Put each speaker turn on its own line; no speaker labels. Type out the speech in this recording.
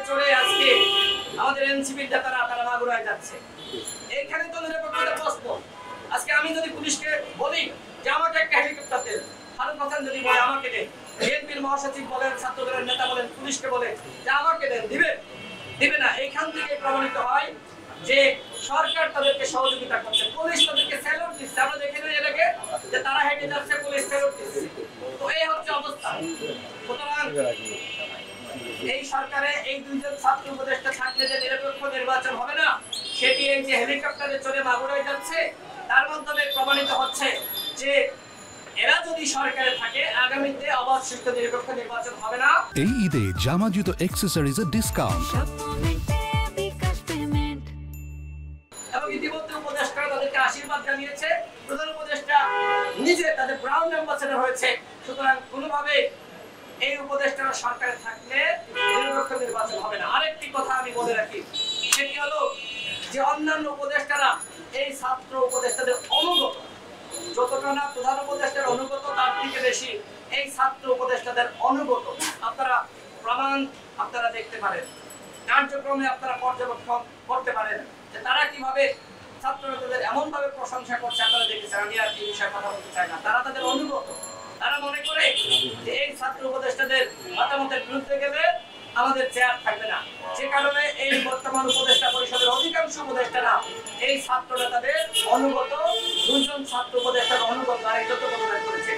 চড়ে আজকে আমাদের এনসিপির নেতারা তারা মাগুরায় যাচ্ছে। এইখানে তো নিরপেক্ষতার প্রশ্ন। আজকে আমি যদি পুলিশকে বলি যে আমাকে একটা হেলিকপ্টার দেন, ফারুক হাসান যদি বলে আমাকে দেন, বিএনপির মহাসচিব বলেন, ছাত্রদলের নেতা বলেন, পুলিশকে বলে যে আমাকে দেন, দিবে না। এইখান থেকে প্রমাণিত হয় যে সরকার তাদেরকে সহযোগিতা করছে, পুলিশ তাদেরকে স্যালুট দিচ্ছে। আমরা দেখে নিই এটাকে যে তারা হেঁটে যাচ্ছে, পুলিশ স্যালুট দিচ্ছে। তো এই হচ্ছে অবস্থা। সুতরাং এই সরকারে এই দুইজন ছাত্র উপদেষ্টা থাকলে যে নিরপেক্ষ নির্বাচন হবে না, সেটি এই যে হেলিকপ্টারে চড়ে মাগুরায় যাচ্ছে তার মাধ্যমে প্রমাণিত হচ্ছে যে এরা যদি সরকারে থাকে আগামীতে অবাধ সুষ্ঠ নিরপেক্ষ নির্বাচন হবে না।
এই ঈদে জামা জুতো অ্যাকসেসরিজের ডিসকাউন্ট
এবং ইতিমধ্যে উপদেষ্টারা তাদেরকে আশীর্বাদ জানিয়েছে। প্রধান উপদেষ্টা নিজে তাদের ব্রাউন অ্যাম্বাসেডর হয়েছে। সুতরাং কোনোভাবে এই উপদেষ্টারা সরকারে থাকলে নিরপেক্ষ নির্বাচন হবে না। আরেকটি কথা আমি বলে রাখি, সেটি হলো যে অন্যান্য উপদেষ্টারা এই ছাত্র উপদেষ্টাদের অনুগত, যতটা না প্রধান উপদেষ্টার অনুগত তার থেকে বেশি এই ছাত্র উপদেষ্টাদের অনুগত। আপনারা প্রমাণ আপনারা দেখতে পারেন, কার্যক্রমে আপনারা পর্যবেক্ষণ করতে পারেন যে তারা কিভাবে ছাত্র নেতাদের এমন ভাবে প্রশংসা করছে। আপনারা দেখেছেন, আমি আর এই বিষয়ে কথা বলতে চাই না। তারা তাদের অনুগত, তারা মনে করে যে এই ছাত্র উপদেষ্টাদের মতামতের বিরুদ্ধে গেলে আমাদের চেয়ার থাকবে না। যে কারণে এই বর্তমান উপদেষ্টা পরিষদের অধিকাংশ উপদেষ্টারা এই ছাত্র নেতাদের অনুগত, দুইজন ছাত্র উপদেষ্টার অনুগত আর এটা তো বলে করেছে।